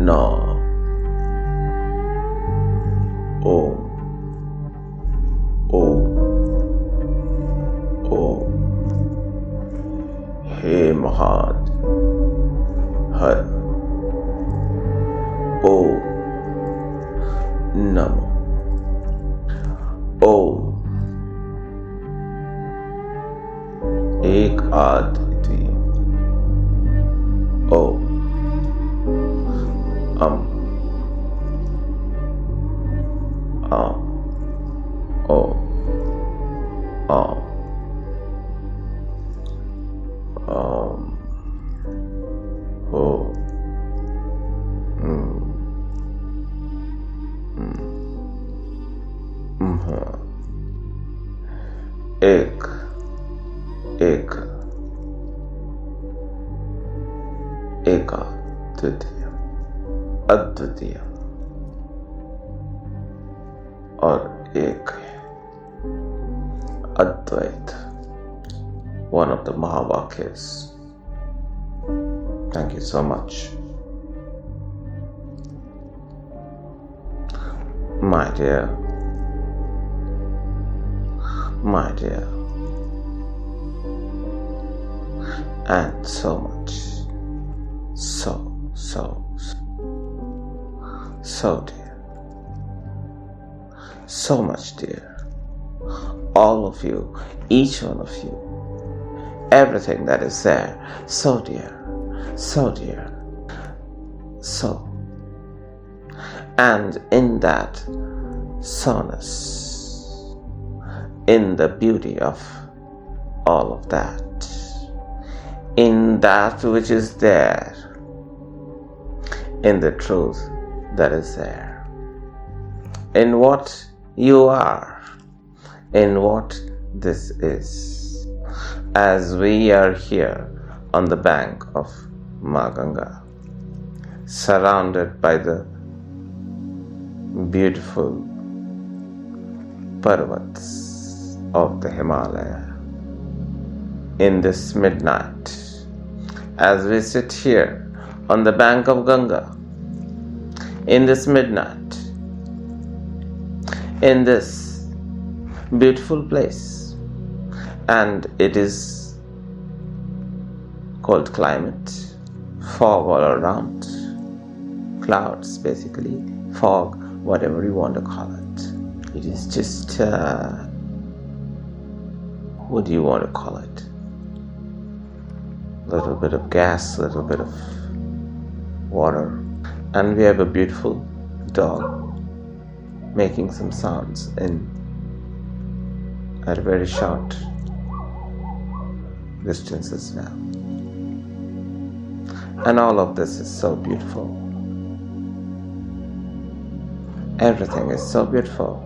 Na. Om. Om. Om. Hey Mahad. Har. Om. Namo. Om. Ek Adviti. Om. Am. Om. Om. Om. Om. Om. Ek. Ek. Eka. Dvitiya. Advitiya. और एक Advait, one of the Mahavakyas. Thank you so much. My dear, and so much, so dear, so much dear. All of you, each one of you, everything that is there, so dear, so. And in that soreness, in the beauty of all of that, in that which is there, in the truth that is there, in what you are, in what this is, as we are here on the bank of Ma Ganga, surrounded by the beautiful parvats of the Himalaya, in this midnight, as we sit here on the bank of Ganga, in this midnight, in this beautiful place, and it is cold climate, fog all around, clouds basically, fog, whatever you want to call it. It is just, what do you want to call it? Little bit of gas, little bit of water, and we have a beautiful dog making some sounds at a very short distance as well. And all of this is so beautiful. Everything is so beautiful.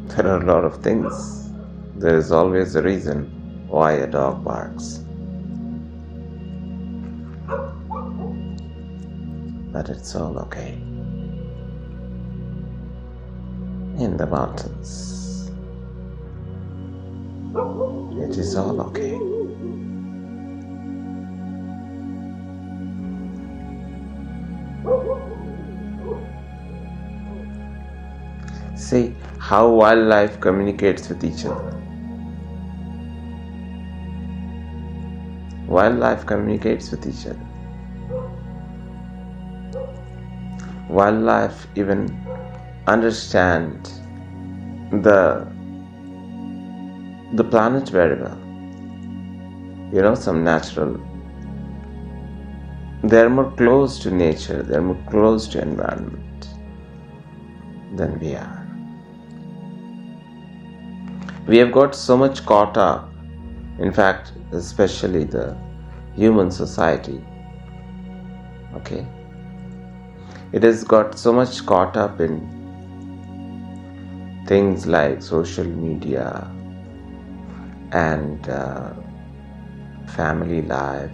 There are a lot of things. There is always a reason why a dog barks. But it's all okay. In the mountains, it is all okay. See how wildlife communicates with each other. Wildlife communicates with each other. Wildlife even understand the planet very well. You know, some natural. They are more close to nature. They are more close to environment than we are. We have got so much caught up, in fact, especially the human society. Okay? It has got so much caught up in things like social media and family life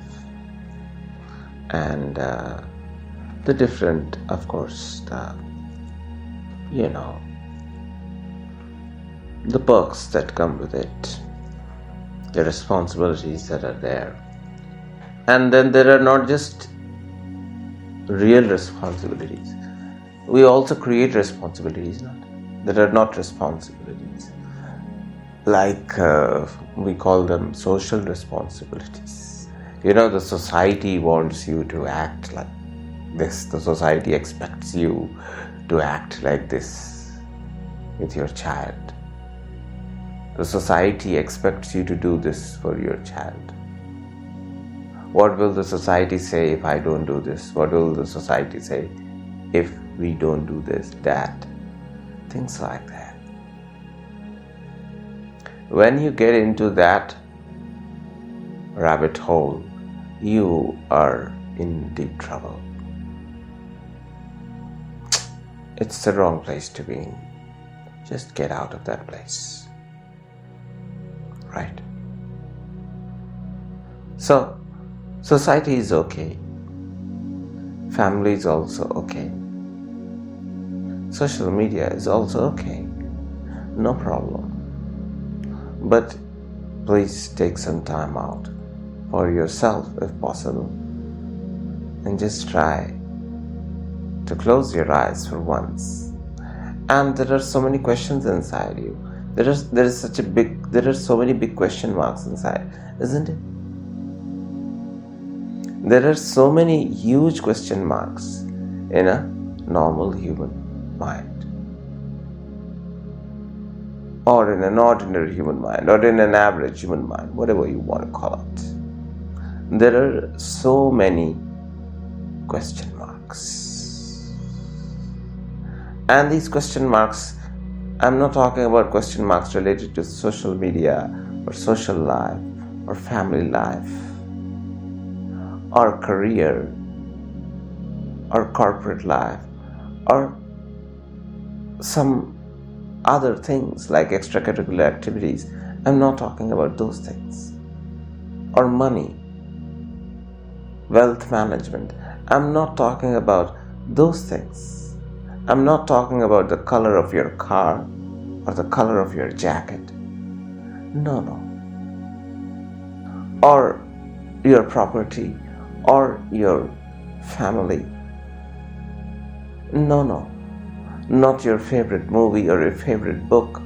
and the different, of course, the perks that come with it, the responsibilities that are there. And then there are not just real responsibilities. We also create responsibilities that are not responsibilities. Like we call them social responsibilities. The society wants you to act like this. The society expects you to act like this with your child. The society expects you to do this for your child. What will the society say if I don't do this? What will the society say if we don't do this, that? Things like that. When you get into that rabbit hole, you are in deep trouble. It's the wrong place to be in. Just get out of that place. Right? So, society is okay. Family is also okay. Social media is also okay. No problem. But please take some time out for yourself if possible, and just try to close your eyes for once. And there are so many questions inside you. There are so many big question marks inside, isn't it? There are so many huge question marks in a normal human mind, or in an ordinary human mind, or in an average human mind, whatever you want to call it. There are so many question marks. And these question marks, I'm not talking about question marks related to social media or social life or family life or career or corporate life or some other things like extracurricular activities. I'm not talking about those things. Or money, wealth management. I'm not talking about those things. I'm not talking about the color of your car or the color of your jacket. No. Or your property or your family. No. Not your favorite movie or your favorite book.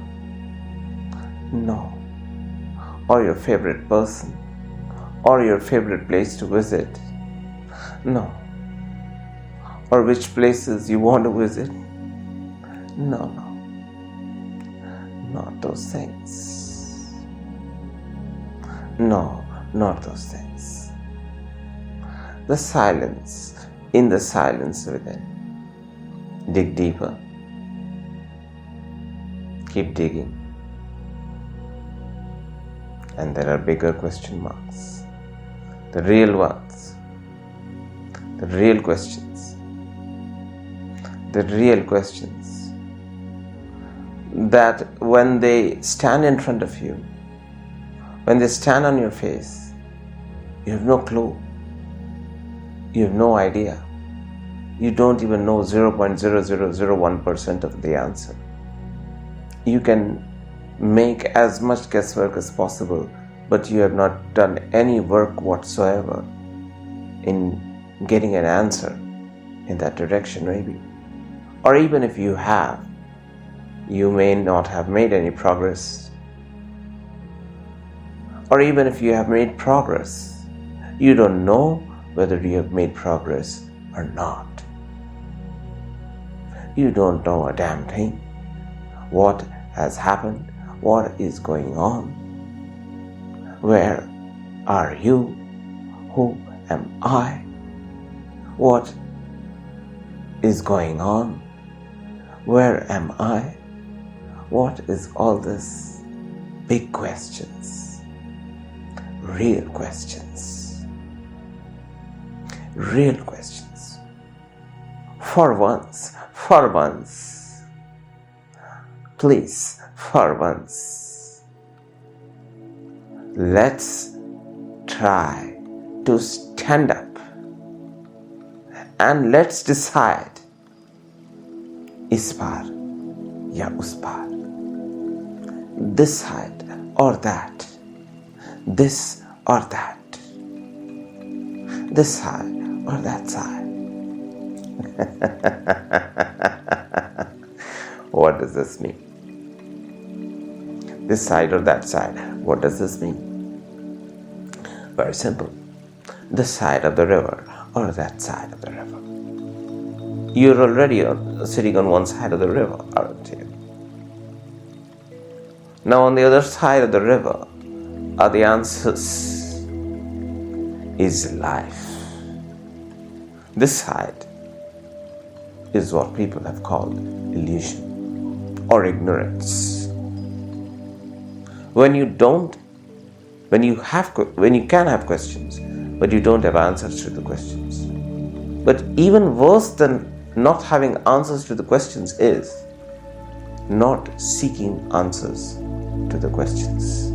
No. Or your favorite person. Or your favorite place to visit. No. Or which places you want to visit. No. Not those things. No, not those things. The silence, in the silence within. Dig deeper. Keep digging. And there are bigger question marks. The real ones. The real questions. The real questions. That when they stand in front of you, when they stand on your face, you have no clue. You have no idea. You don't even know 0.0001% of the answer. You can make as much guesswork as possible, but you have not done any work whatsoever in getting an answer in that direction, maybe. Or even if you have, you may not have made any progress. Or even if you have made progress, you don't know whether you have made progress or not. You don't know a damn thing. What has happened? What is going on? Where are you? Who am I? What is going on? Where am I? What is all this? Big questions. Real questions. Real questions. For once. Please, for once. Let's try to stand up and let's decide इस पार या उस पार, this side or that, this or that, this side or that side. What does this mean? This side or that side? What does this mean? Very simple. This side of the river or that side of the river. You're already sitting on one side of the river, aren't you? Now on the other side of the river are the answers. Is life. This side is what people have called illusion or ignorance. When you can have questions, but you don't have answers to the questions. But even worse than not having answers to the questions is not seeking answers to the questions.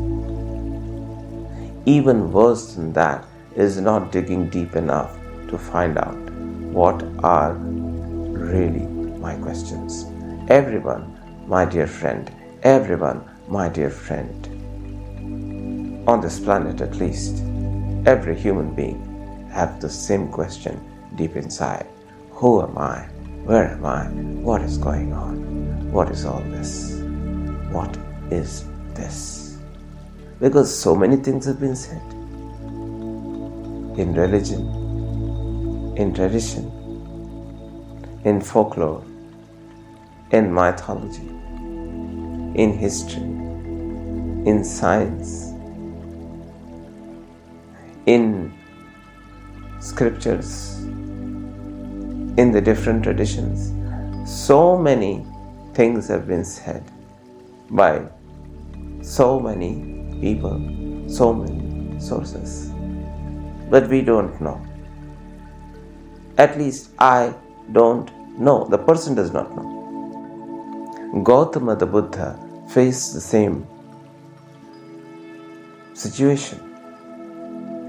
Even worse than that is not digging deep enough to find out what are really my questions. Everyone, my dear friend, on this planet at least, every human being have the same question deep inside. Who am I? Where am I? What is going on? What is all this? What is this? Because so many things have been said. In religion, in tradition, in folklore, in mythology, in history, in science, in scriptures, in the different traditions. So many things have been said by so many people, so many sources. But we don't know. At least I don't know. The person does not know. Gautama the Buddha faced the same situation.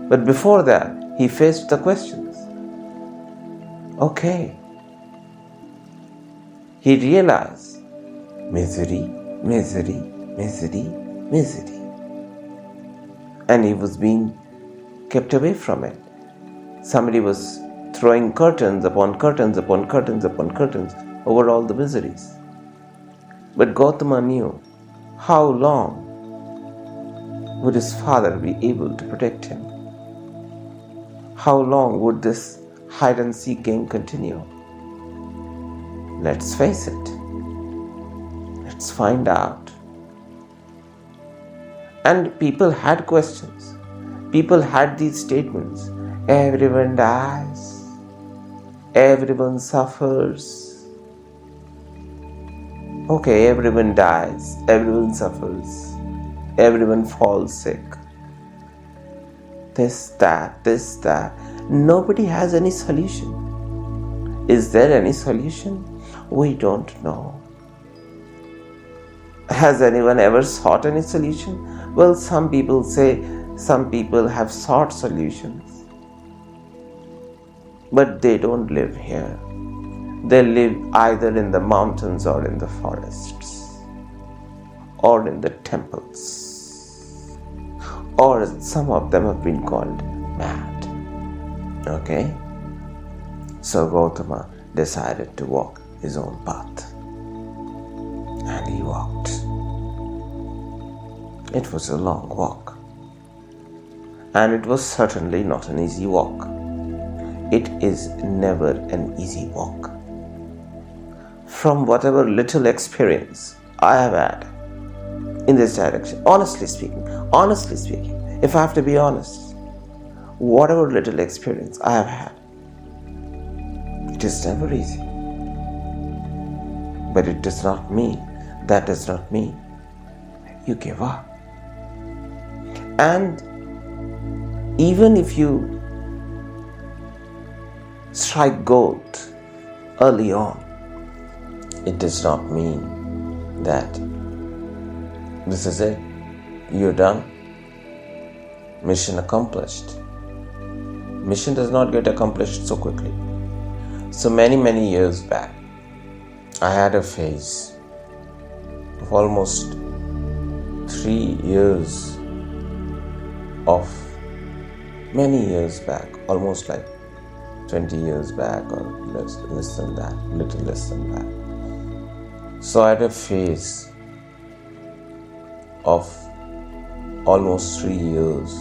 But before that, he faced the questions. Okay. He realized misery. And he was being kept away from it. Somebody was throwing curtains upon curtains over all the miseries. But Gautama knew how long would his father be able to protect him? How long would this hide and seek game continue? Let's face it. Let's find out. And people had questions. People had these statements. Everyone dies. Everyone suffers. Okay, everyone dies. Everyone suffers. Everyone falls sick. This, that. Nobody has any solution. Is there any solution? We don't know. Has anyone ever sought any solution? Well, some people say some people have sought solutions. But they don't live here. They live either in the mountains or in the forests or in the temples. Or some of them have been called mad. Okay? So Gautama decided to walk his own path. And he walked. It was a long walk. And it was certainly not an easy walk. It is never an easy walk. From whatever little experience I have had in this direction, honestly speaking, if I have to be honest, whatever little experience I have had, it is never easy. But that does not mean you give up. And even if you strike gold early on, it does not mean that this is it, you're done, mission accomplished. Mission does not get accomplished so quickly. So many years back, I had a phase of almost 3 years of many years back, almost like 20 years back or less than that, little less than that. So I had a phase of almost 3 years,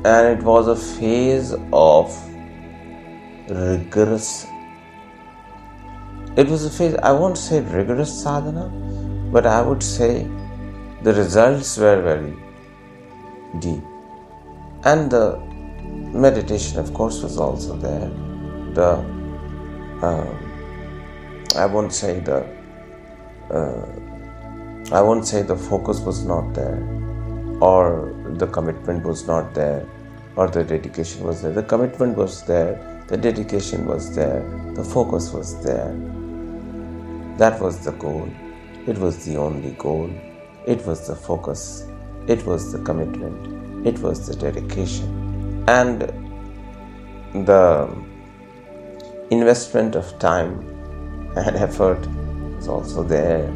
and it was a phase of rigorous. It was a phase, I won't say rigorous sadhana, but I would say the results were very deep. And the meditation, of course, was also there. I won't say the focus was not there, or the commitment was not there, or the dedication was there. The commitment was there, the dedication was there, the focus was there. That was the goal. It was the only goal. It was the focus. It was the commitment. It was the dedication. And the investment of time and effort is also there.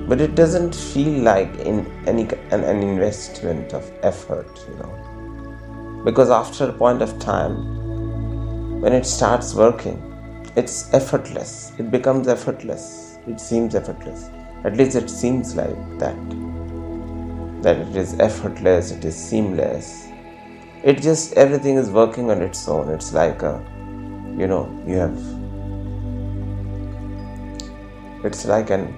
But it doesn't feel like an investment of effort, Because after a point of time, when it starts working, it's effortless. It becomes effortless. It seems effortless. At least it seems like that. That it is effortless, it is seamless. It just, everything is working on its own. It's like it's like an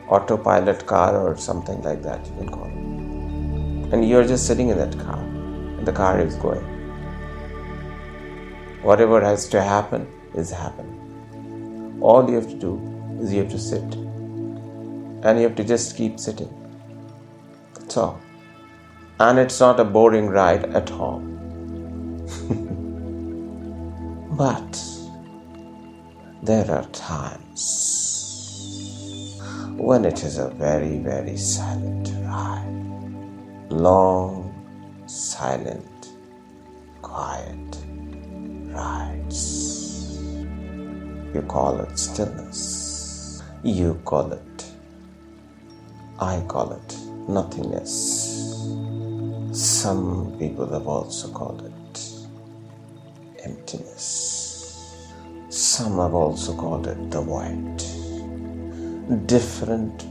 autopilot car or something like that, you can call it. And you're just sitting in that car, and the car is going. Whatever has to happen is happening. All you have to do is you have to sit. And you have to just keep sitting. That's all. And it's not a boring ride at all. But there are times when it is a very, very silent ride. Long, silent, quiet rides. You call it stillness. You call it, I call it nothingness. Some people have also called it emptiness. Some have also called it the void. Different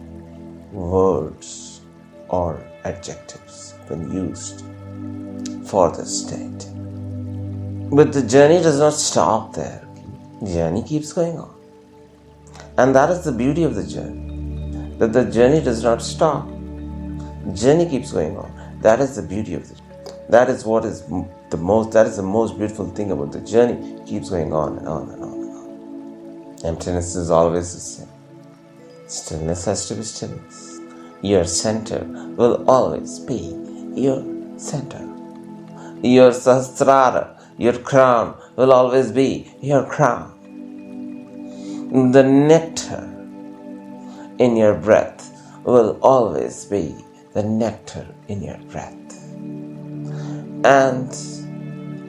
words or adjectives when used for this state. But the journey does not stop there. The journey keeps going on. And that is the beauty of the journey. That the journey does not stop. The journey keeps going on. That is the beauty of it. That is the most beautiful thing about the journey. It keeps going on and on and on and on. Emptiness is always the same. Stillness has to be stillness. Your center will always be your center. Your sahasrara, your crown, will always be your crown. The nectar in your breath will always be the nectar in your breath. And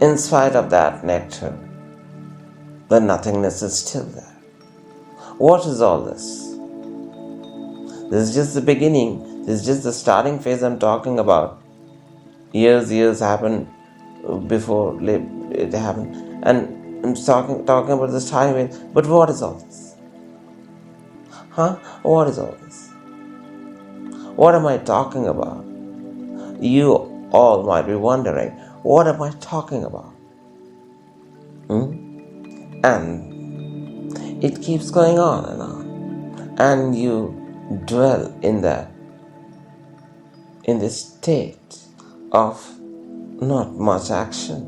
in spite of that nectar, the nothingness is still there. What is all this? This is just the beginning. This is just the starting phase I'm talking about. Years happened before it happened. And I'm talking about the starting phase. But what is all this? What is all this? What am I talking about? You all might be wondering, what am I talking about? And it keeps going on and on. And you dwell in this state of not much action.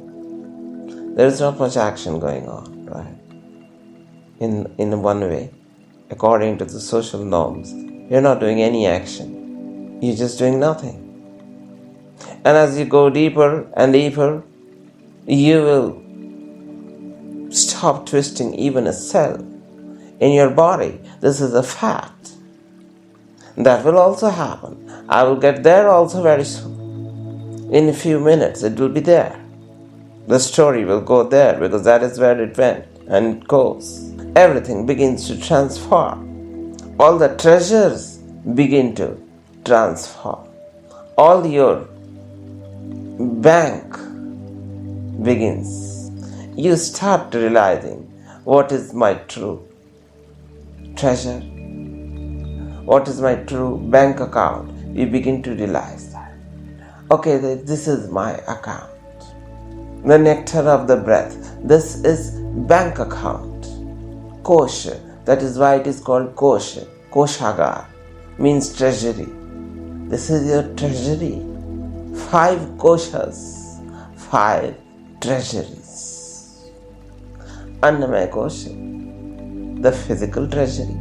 There is not much action going on, right? In one way, according to the social norms, you're not doing any action. You're just doing nothing. And as you go deeper and deeper, you will stop twisting even a cell in your body. This is a fact. That will also happen. I will get there also very soon. In a few minutes, it will be there. The story will go there because that is where it went and it goes. Everything begins to transform. All the treasures begin to transform. All your bank begins. you start realizing what is my true treasure, what is my true bank account. You begin to realize that. Okay, this is my account. The nectar of the breath. This is bank account. Kosha. That is why it is called kosha. Koshagar means treasury. This is your treasury. 5 koshas, 5 treasuries. Annamaya kosha, the physical treasury.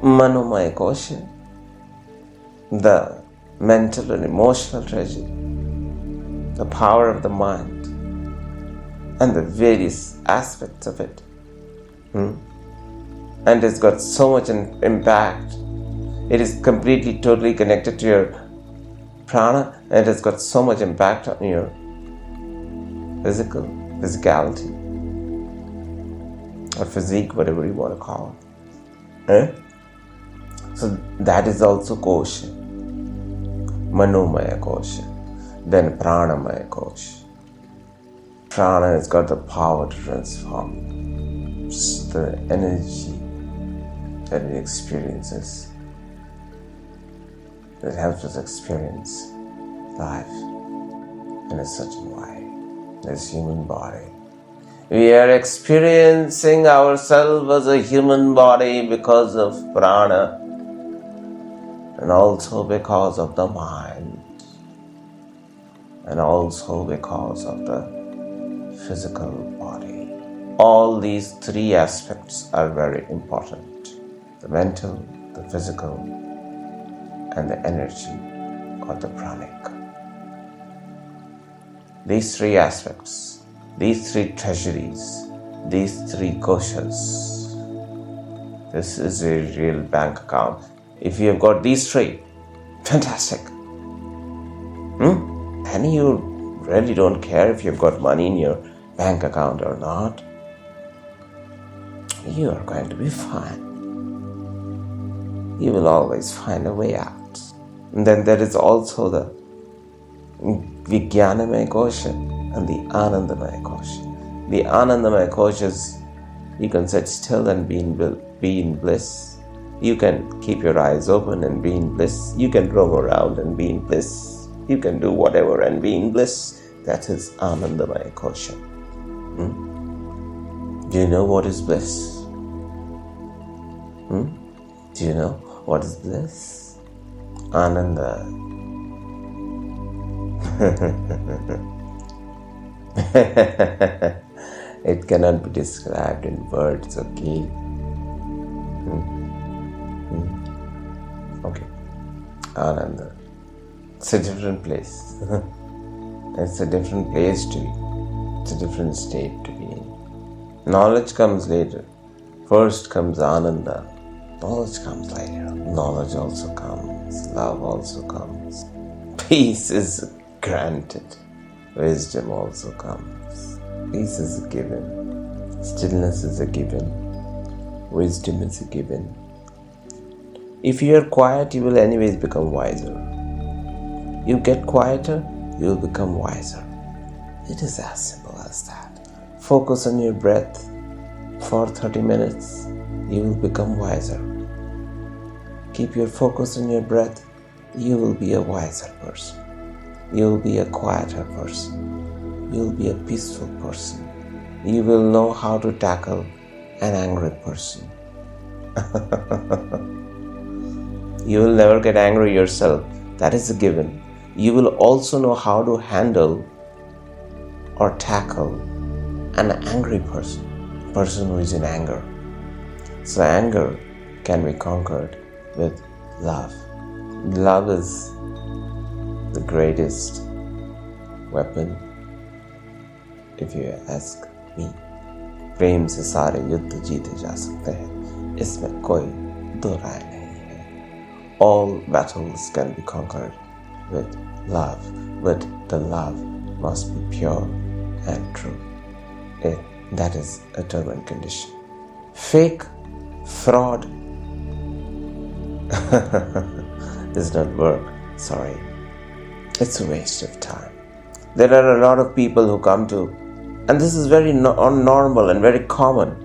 Manomaya kosha, the mental and emotional treasury. The power of the mind and the various aspects of it. And it's got so much impact. It is completely, totally connected to your prana, and it has got so much impact on your physicality, or physique, whatever you want to call it. So that is also kosha. Manomaya kosha. Then pranamaya kosha. Prana has got the power to transform the energy that it experiences. It helps us experience life in a certain way. This human body. We are experiencing ourselves as a human body because of prana and also because of the mind and also because of the physical body. All these 3 aspects are very important. The mental, the physical, and the energy or the pranic. These 3 aspects, these 3 treasuries, these 3 koshas. This is a real bank account. If you have got these 3, fantastic. Then you really don't care if you've got money in your bank account or not. You are going to be fine. You will always find a way out. And then there is also the Vijnanamaya kosha and the Anandamaya kosha. The Anandamaya kosha is you can sit still and be in bliss. You can keep your eyes open and be in bliss. You can roam around and be in bliss. You can do whatever and be in bliss. That is Anandamaya kosha. Do you know what is bliss? Do you know what is bliss? Ananda. It cannot be described in words, okay? Okay. Ananda. It's a different place. It's a different place to be. It's a different state to be in. Knowledge comes later. First comes Ananda. Knowledge comes later. Knowledge also comes. Love also comes. Peace is granted. Wisdom also comes. Peace is a given. Stillness is a given. Wisdom is a given. If you are quiet, you will anyways become wiser. You get quieter, you will become wiser. It is as simple as that. Focus on your breath for 30 minutes. You will become wiser. Keep your focus on your breath. You will be a wiser person. You will be a quieter person. You will be a peaceful person. You will know how to tackle an angry person. You will never get angry yourself. That is a given. You will also know how to handle or tackle an angry person who is in anger. So anger can be conquered with love. Love is the greatest weapon, if you ask me. प्रेम से सारे युद्ध जीते जा सकते हैं, इसमें कोई दो राय नहीं है. All battles can be conquered with love, but the love must be pure and true. That is a term and condition. Fake, fraud does not work. Sorry. It's a waste of time. There are a lot of people who come to And this is very normal and very common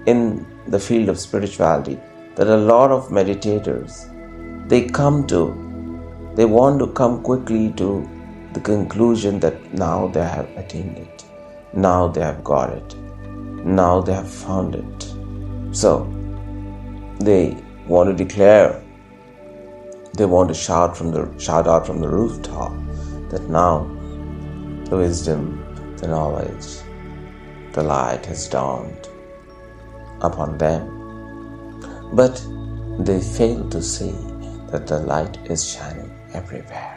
in the field of spirituality, that a lot of meditators, they want to come quickly to the conclusion that now they have attained it, now they have got it, now they have found it. So they want to declare, they want to shout out from the rooftop that now the wisdom, the knowledge, the light has dawned upon them. But they fail to see that the light is shining everywhere.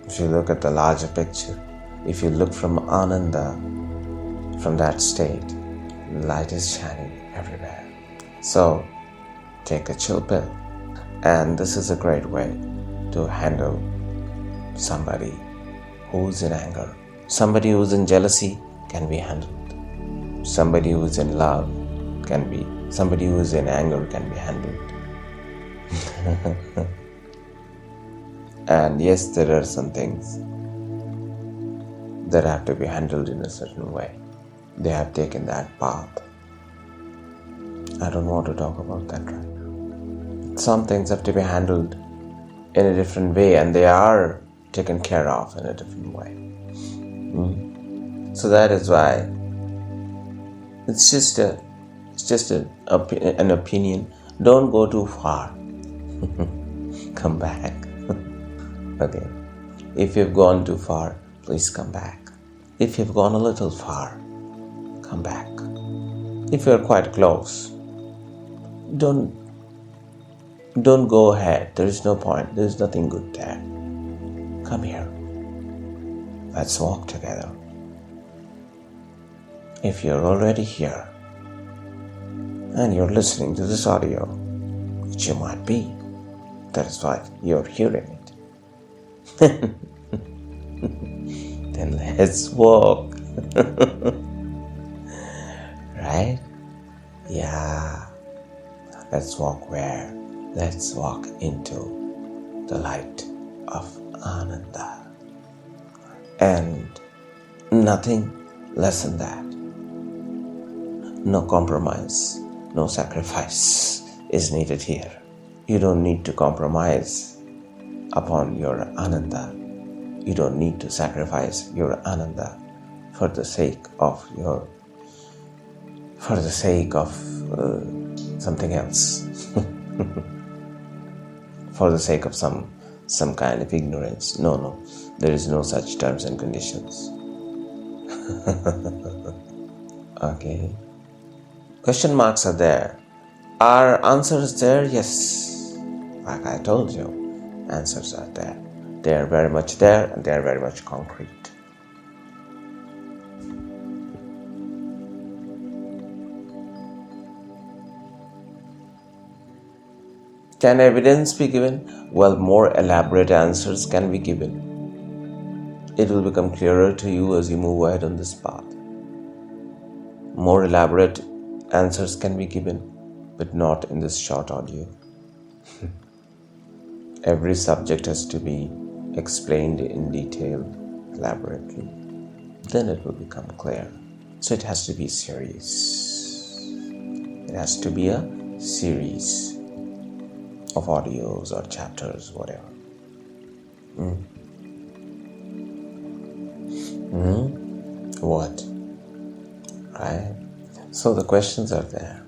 If you look at the larger picture, if you look from Ananda, from that state, light is shining everywhere. So take a chill pill. And this is a great way to handle somebody who's in anger. Somebody who's in jealousy can be handled. Somebody who's in love can be. Somebody who's in anger can be handled. And yes, there are some things that have to be handled in a certain way. They have taken that path. I don't want to talk about that right now. Some things have to be handled in a different way, and they are taken care of in a different way. So that is why it's just an opinion. Don't go too far. Come back. Okay. If you've gone too far, please come back. If you've gone a little far, come back. If you're quite close, don't go ahead. There is no point. There is nothing good there. Come here. Let's walk together. If you're already here and you're listening to this audio, which you might be, that is why you're hearing it, then let's walk. Right? Yeah. Let's walk where? Let's walk into the light of Ananda. And nothing less than that. No compromise, no sacrifice is needed here. You don't need to compromise upon your Ananda. You don't need to sacrifice your Ananda for the sake of something else. For the sake of some kind of ignorance. No. There is no such terms and conditions. Okay. Question marks are there. Are answers there? Yes. Like I told you, answers are there. They are very much there, and they are very much concrete. Can evidence be given? Well, more elaborate answers can be given. It will become clearer to you as you move ahead on this path. More elaborate answers can be given, but not in this short audio. Every subject has to be explained in detail, elaborately. Then it will become clear. So it has to be serious. It has to be a series of audios or chapters, whatever. What? Right? So the questions are there.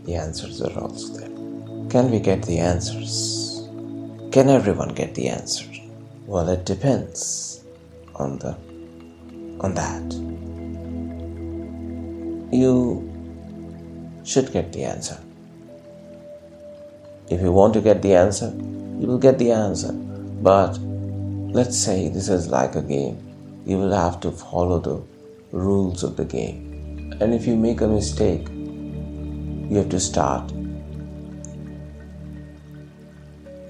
The answers are also there. Can we get the answers? Can everyone get the answers? Well, it depends on that. You should get the answer. If you want to get the answer, you will get the answer. But let's say this is like a game. You will have to follow the rules of the game. And if you make a mistake, you have to start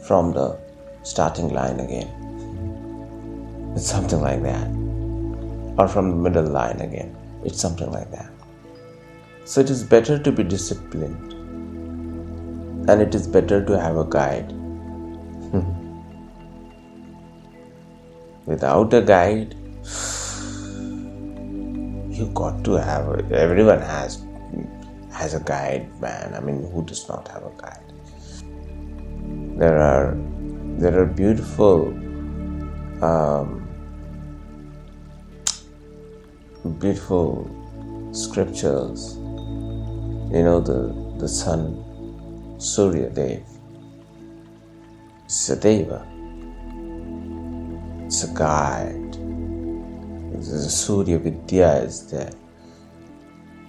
from the starting line again. It's something like that. Or from the middle line again. It's something like that. So it is better to be disciplined. And it is better to have a guide. Without a guide, you got to have, everyone has a guide, man. I mean, who does not have a guide? There are beautiful beautiful scriptures. The sun, Surya Dev, it's a Deva, it's a guide. The Surya Vidya is there.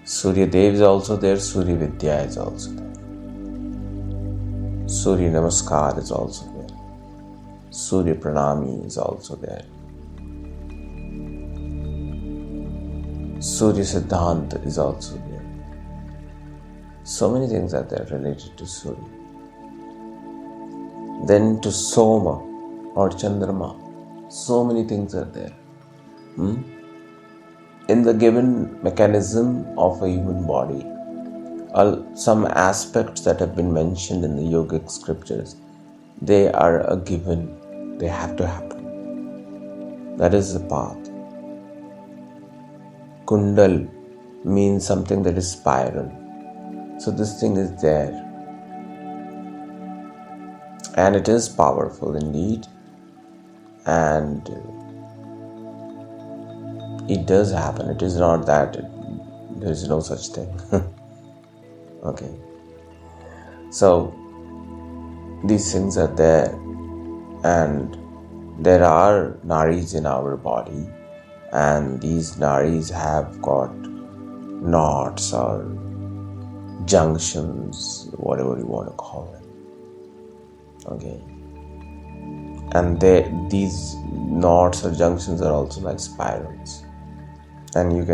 Surya Dev is also there, Surya Vidya is also there. Surya Namaskar is also there. Surya Pranami is also there. Surya Siddhanta is also there. So many things are there related to Surya. Then to Soma or Chandrama, so many things are there. In the given mechanism of a human body, some aspects that have been mentioned in the yogic scriptures, they are a given, they have to happen. That is the path. Kundal means something that is spiral. So this thing is there. And it is powerful indeed. And it does happen. It is not that there is no such thing. Okay. So these things are there. And there are nadis in our body. And these nadis have got knots or junctions, whatever you want to call them. Okay. And these knots or junctions are also like spirals. And you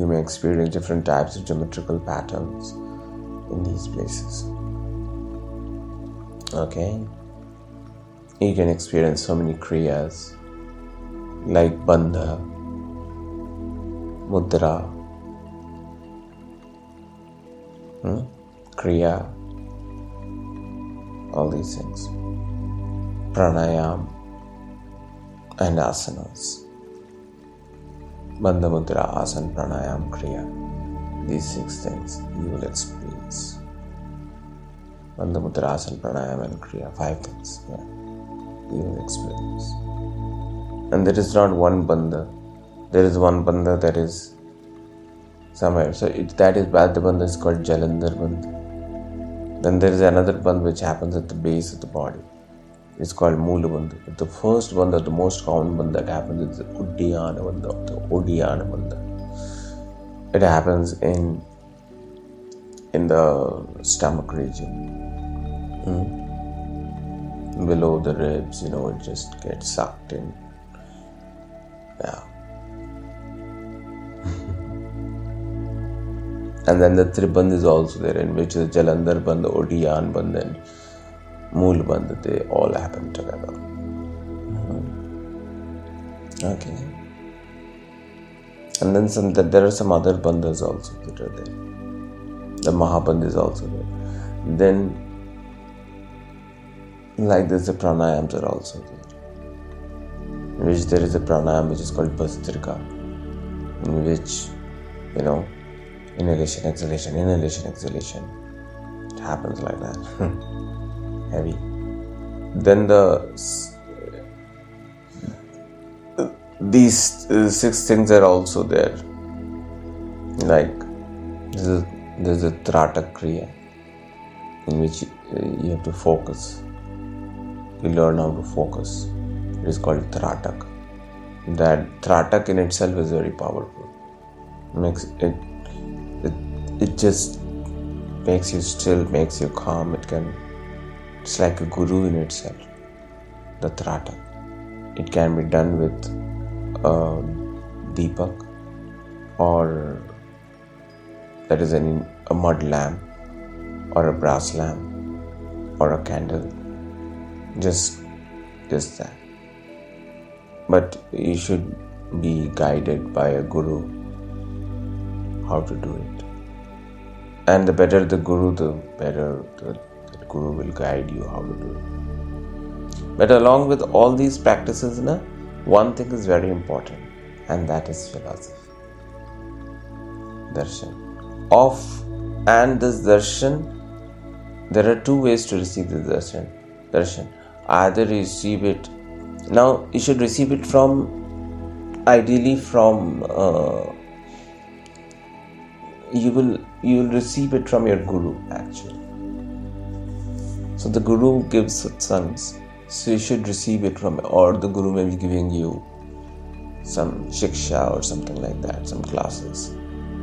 may experience different types of geometrical patterns in these places. Okay. You can experience so many kriyas like bandha, mudra, kriya, all these things, pranayam and asanas. Bandha, mudra, asana, pranayam, kriya. These 6 things you will experience. Bandha, mudra, asana, pranayam and kriya. 5 things. Yeah. You will experience. And there is not one bandha. There is one bandha that is somewhere. So that is Badha bandha is called Jalandhar bandha. Then there is another bandha which happens at the base of the body. It's called Moola bandha. But the first bandha, the most common bandha that happens is the Uddiyana bandha, the Uddiyana bandha. It happens in the stomach region. Below the ribs, it just gets sucked in. Yeah. And then the Tribandha is also there, in which is Jalandhar bandha, Uddiyana bandha and Mool bandha, they all happen together. Okay. And then there are some other bandhas also that are there. The Mahabandha is also there. Then, like this, the pranayams are also there. In which there is a pranayam which is called Bhastrika, in which, inhalation, exhalation, it happens like that. Heavy. Then these 6 things are also there. Like there's a Tratak Kriya, in which you have to focus. You learn how to focus. It is called Tratak. That Tratak in itself is very powerful. It just makes you still, makes you calm. It's like a guru in itself, the Tratak. It can be done with Deepak, or that is a mud lamp, or a brass lamp, or a candle. Just that. But you should be guided by a guru how to do it. And the better the guru, the better the guru will guide you how to do it. But along with all these practices, one thing is very important, and that is philosophy. darshan. And this darshan, there are two ways to receive the darshan. Either you receive it, now you should receive it ideally from, you will receive it from your guru actually. So the guru gives satsangs, so you should receive it from, or the guru may be giving you some shiksha or something like that, some classes.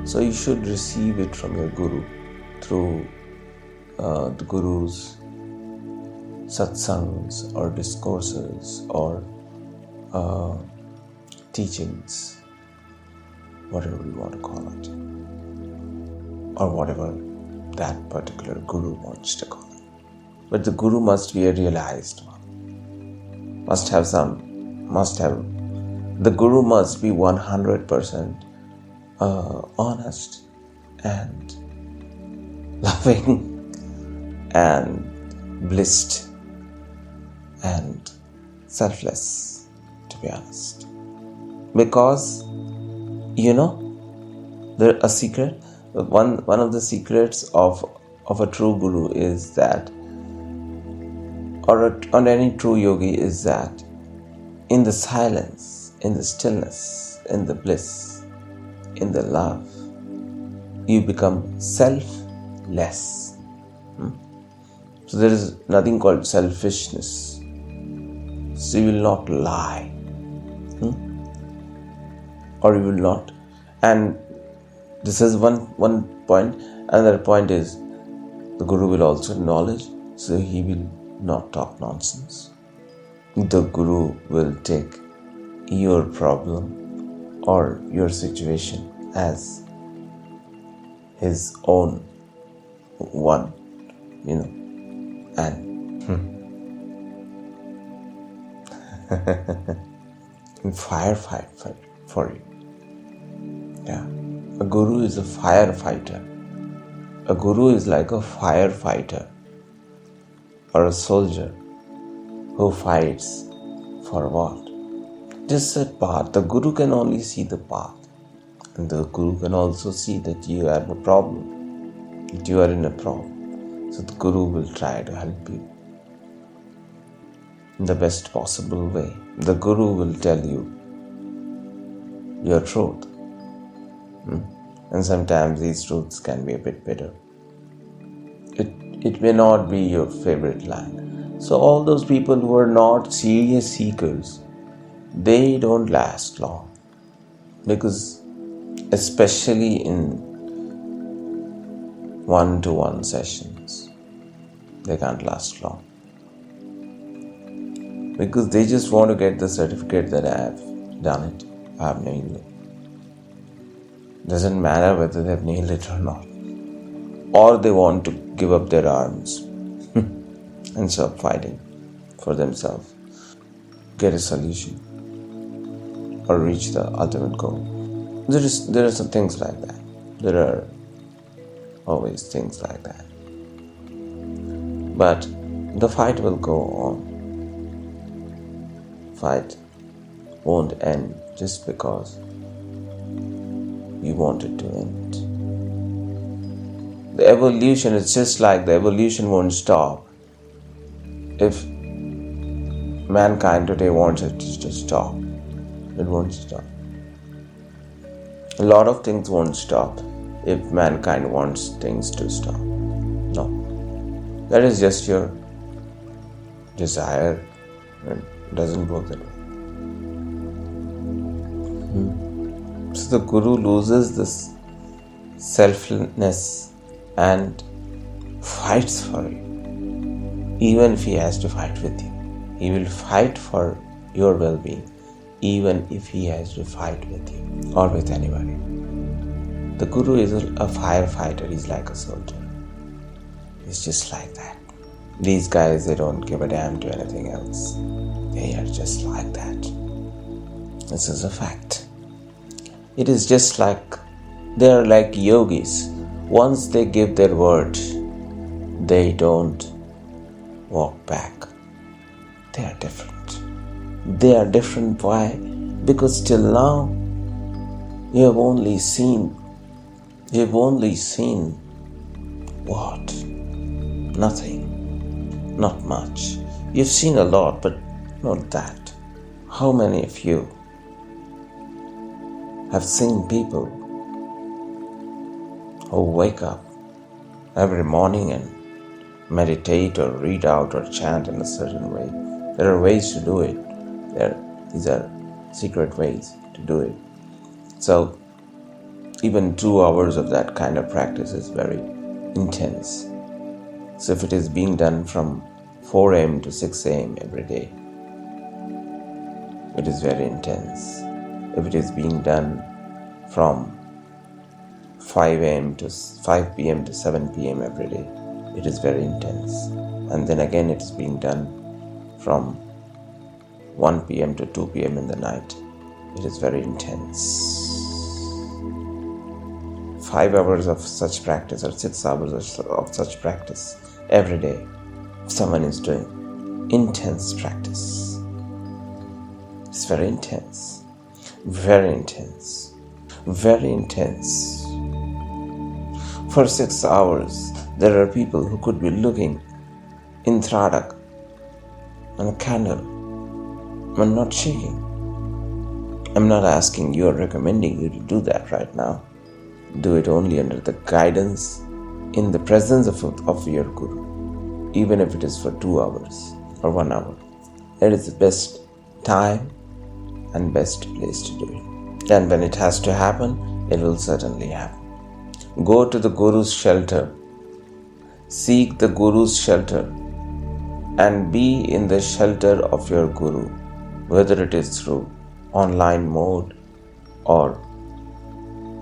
So you should receive it from your guru through the guru's satsangs or discourses or teachings, whatever you want to call it, or whatever that particular guru wants to call it. But the guru must be a realized one. The guru must be 100% honest and loving and blissed and selfless, to be honest. Because, there a secret, one of the secrets of a true guru is that, or any true yogi is that, in the silence, in the stillness, in the bliss, in the love, you become selfless. So there is nothing called selfishness. So you will not lie. Or you will not. And this is one point. Another point is the guru will also knowledge, so he will not talk nonsense. The guru will take your problem or your situation as his own one, and firefight for you. Yeah, a guru is a firefighter. A guru is like a firefighter or a soldier who fights for what? Just a path. The guru can only see the path, and the guru can also see that you have a problem, that you are in a problem. So the guru will try to help you in the best possible way. The guru will tell you your truth. And sometimes these truths can be a bit bitter. It may not be your favorite line. So all those people who are not serious seekers, they don't last long. Because especially in one-to-one sessions, they can't last long. Because they just want to get the certificate that I have done it, I have nailed it. Doesn't matter whether they've nailed it or not. Or they want to give up their arms and stop fighting for themselves, get a solution, or reach the ultimate goal. There are some things like that. There are always things like that. But the fight will go on. Fight won't end just because you want it to end. The evolution is just like the evolution won't stop. If mankind today wants it to stop, it won't stop. A lot of things won't stop if mankind wants things to stop. No. That is just your desire. It doesn't work that way. So the guru loses this selflessness and fights for you, even if he has to fight with you. He will fight for your well-being, even if he has to fight with you or with anybody. The guru is a firefighter. He's like a soldier. He's just like that. These guys, they don't give a damn to anything else. They are just like that. This is a fact. It is just like, they are like yogis. Once they give their word, they don't walk back. They are different. They are different. Why? Because till now, you have only seen You've only seen what? Nothing. Not much. You've seen a lot, but not that. How many of you have seen people who wake up every morning and meditate or read out or chant in a certain way? There are ways to do it. These are secret ways to do it. So even 2 hours of that kind of practice is very intense. So if it is being done from 4 a.m. to 6 a.m. every day, it is very intense. If it is being done from 5 a.m. to 5 p.m. to 7 p.m. every day, it is very intense. And then again it is being done from 1 p.m. to 2 p.m. in the night. It is very intense. 5 hours of such practice or 6 hours of such practice every day, someone is doing intense practice. It's very intense. Very intense. Very intense. For 6 hours, there are people who could be looking in Tradak on a candle and not shaking. I'm not asking you or recommending you to do that right now. Do it only under the guidance, in the presence of your Guru, even if it is for 2 hours or 1 hour. It is the best time and best place to do it. And when it has to happen, it will certainly happen. Go to the Guru's shelter, seek the Guru's shelter, and be in the shelter of your Guru, whether it is through online mode or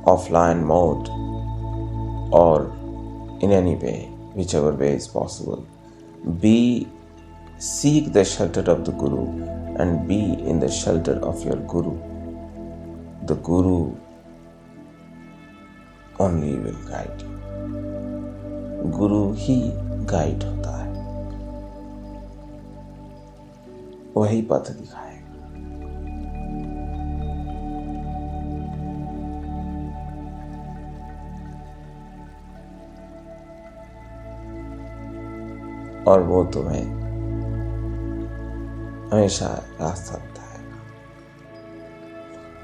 offline mode or in any way, whichever way is possible. Seek the shelter of the Guru and be in the shelter of your Guru. The Guru only will guide you. Guru he guide होता है, वही पथ दिखाएगा. और वो तुम्हें हमेशा रास्ता बताएगा.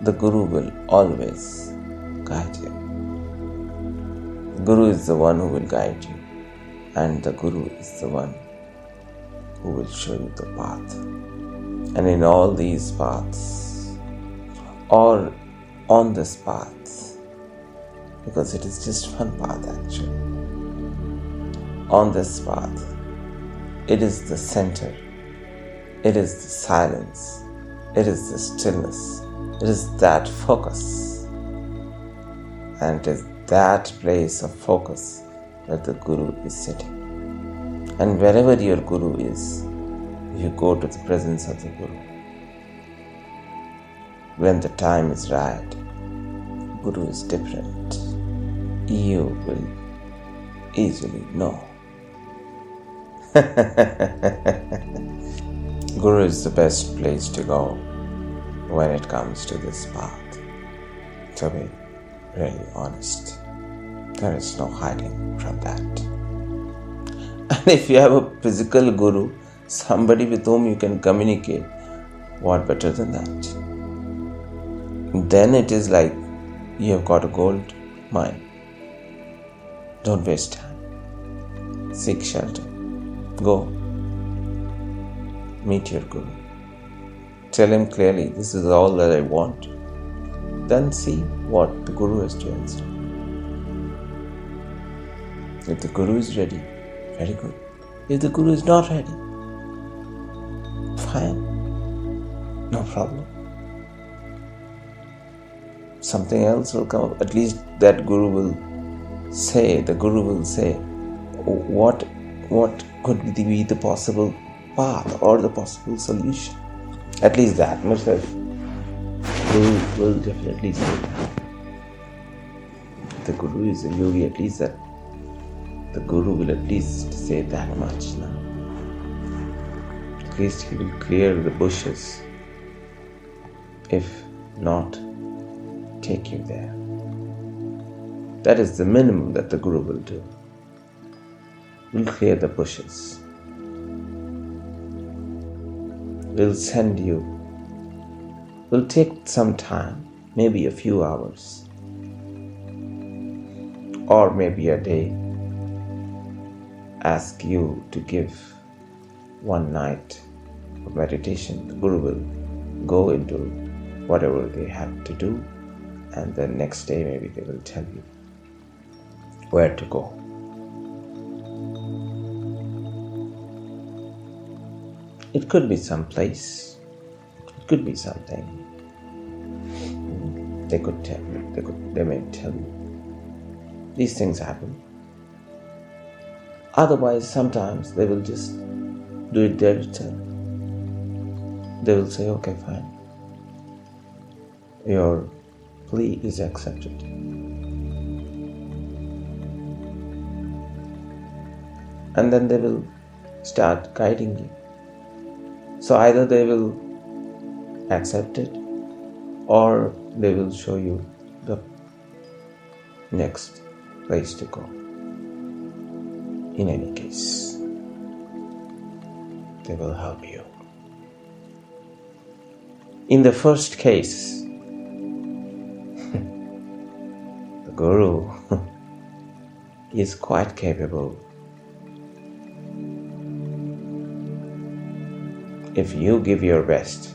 The Guru will always guide you. The Guru is the one who will guide you, and the Guru is the one who will show you the path. And in all these paths, or on this path, because it is just one path actually, on this path, it is the center, it is the silence, it is the stillness, it is that focus, and it is that place of focus where the Guru is sitting. And wherever your Guru is, you go to the presence of the Guru. When the time is right, Guru is different. You will easily know. Guru is the best place to go when it comes to this path. To be really honest, there is no hiding from that. And if you have a physical Guru, somebody with whom you can communicate, what better than that? Then it is like you have got a gold mine. Don't waste time. Seek shelter. Go. Meet your Guru. Tell him clearly, this is all that I want. Then see what the Guru has to answer. If the Guru is ready, very good. If the Guru is not ready, fine. No problem. Something else will come up. At least that Guru will say, what could be the possible path or the possible solution. At least that much that Guru will definitely say that. The Guru is a yogi, at least that the Guru will at least say that much now. At least he will clear the bushes, if not take you there. That is the minimum that the Guru will do. Will clear the bushes. Will send you. Will take some time, maybe a few hours, or maybe a day. Ask you to give one night of meditation. The Guru will go into whatever they have to do, and then next day maybe they will tell you where to go. It could be some place. It could be something. They could tell you. They may tell you. These things happen. Otherwise, sometimes they will just do it there itself. They will say, okay, fine. Your plea is accepted. And then they will start guiding you. So either they will accept it, or they will show you the next place to go. In any case, they will help you. In the first case, the Guru is quite capable. If you give your best,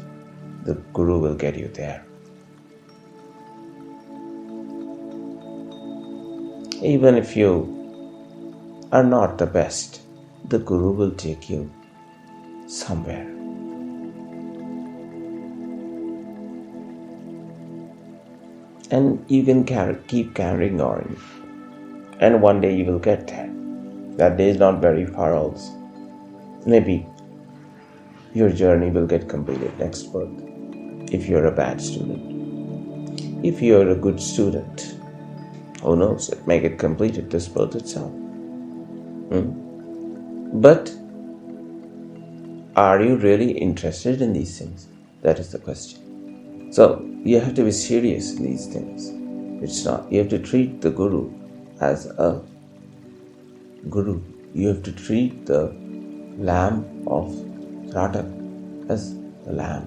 the Guru will get you there. Even if you are not the best, the Guru will take you somewhere. And you can keep carrying on. And one day you will get there. That day is not very far also. Maybe your journey will get completed next birth if you're a bad student. If you're a good student, who knows, it may get completed this birth itself. But are you really interested in these things? That is the question. So you have to be serious in these things. It's not. You have to treat the Guru as a Guru. You have to treat the lamb of Ratak as a lamb.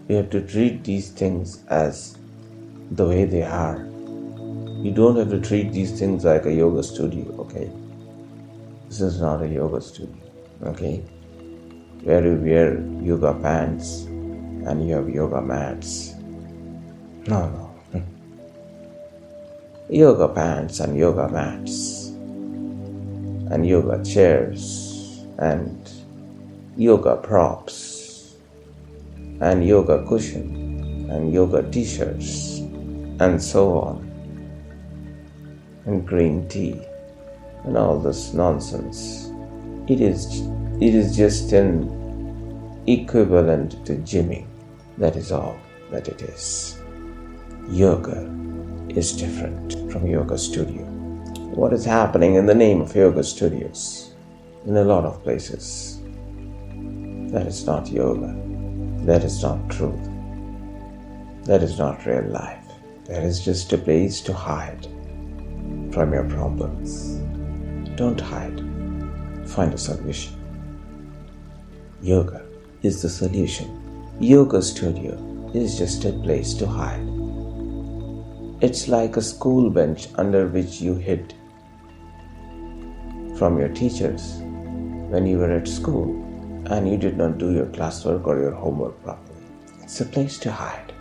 You have to treat these things as the way they are. You don't have to treat these things like a yoga studio, okay? This is not a yoga studio, okay? Where you wear yoga pants and you have yoga mats. No. Yoga pants and yoga mats and yoga chairs and yoga props and yoga cushion and yoga t-shirts and so on, and green tea and all this nonsense. It is just an equivalent to gymming. That is all that it is. Yoga is different from yoga studio. What is happening in the name of yoga studios in a lot of places? That is not yoga. That is not truth. That is not real life. That is just a place to hide from your problems. Don't hide. Find a solution. Yoga is the solution. Yoga studio is just a place to hide. It's like a school bench under which you hid from your teachers when you were at school and you did not do your classwork or your homework properly. It's a place to hide.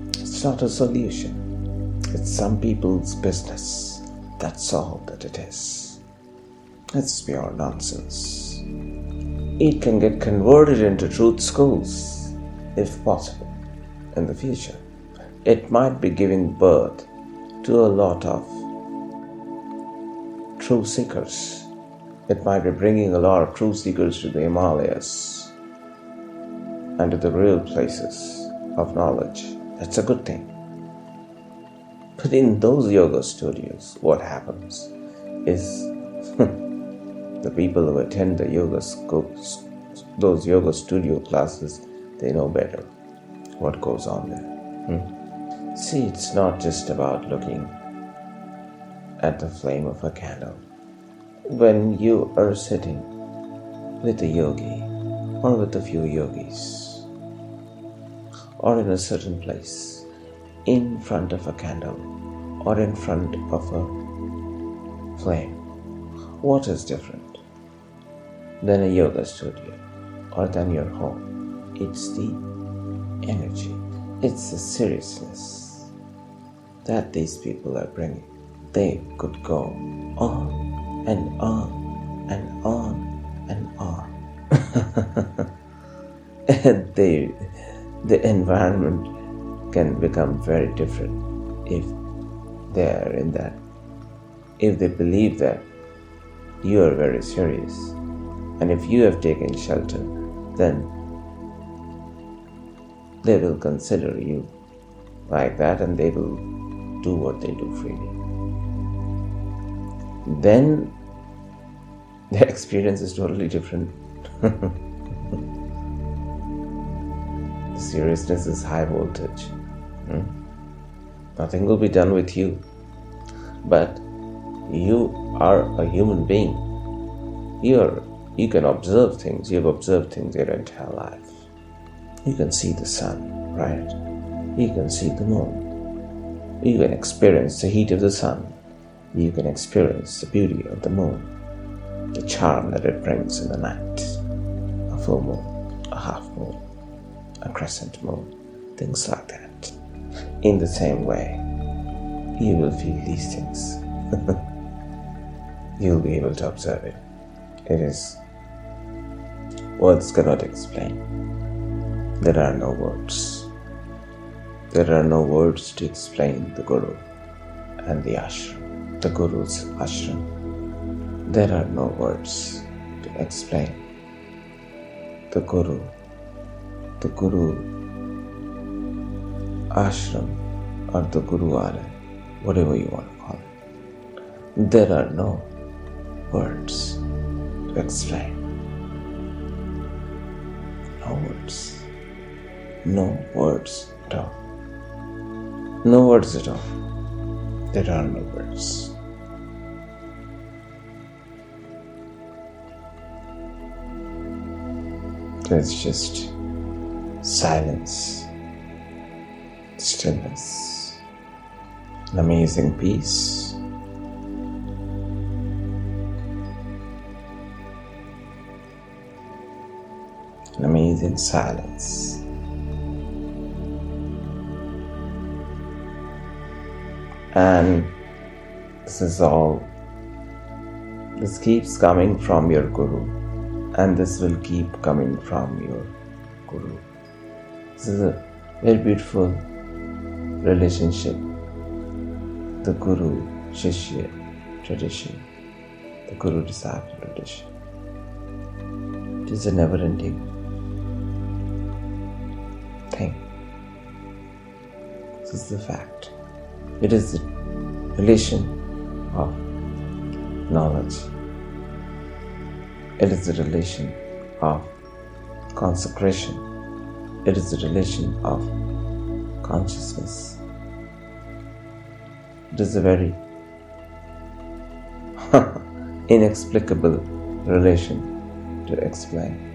It's not a solution. It's some people's business. That's all that it is. It's pure nonsense. It can get converted into truth schools, if possible, in the future. It might be giving birth to a lot of true seekers. It might be bringing a lot of true seekers to the Himalayas and to the real places of knowledge. That's a good thing. But in those yoga studios, what happens is the people who attend the yoga schools, those yoga studio classes, they know better what goes on there. See, it's not just about looking at the flame of a candle. When you are sitting with a yogi or with a few yogis or in a certain place in front of a candle or in front of a flame, what is different than a yoga studio or than your home? It's the energy, it's the seriousness that these people are bringing. They could go on and on and on and on. And the environment can become very different if they are in that. If they believe that you are very serious, and if you have taken shelter, then they will consider you like that and they will do what they do freely. Then the experience is totally different. The seriousness is high voltage. Nothing will be done with you. But you are a human being. You can observe things. You have observed things your entire life. You can see the sun, right? You can see the moon. You can experience the heat of the sun. You can experience the beauty of the moon, the charm that it brings in the night. A full moon, a half moon, a crescent moon, things like that. In the same way, you will feel these things. You'll be able to observe it. It is words cannot explain. There are no words. There are no words to explain the Guru and the ashram, the Guru's ashram. There are no words to explain the Guru ashram or the Guru Alay, whatever you want to call it. There are no words to explain. No words. No words at all. No words at all. There are no words. There's just silence, stillness, an amazing peace. An amazing silence. And this keeps coming from your Guru, and this will keep coming from your Guru. This is a very beautiful relationship. The Guru-Shishya tradition, the Guru-disciple tradition. It is a never-ending thing. This is the fact. It is the relation of knowledge. It is the relation of consecration. It is the relation of consciousness. It is a very inexplicable relation to explain.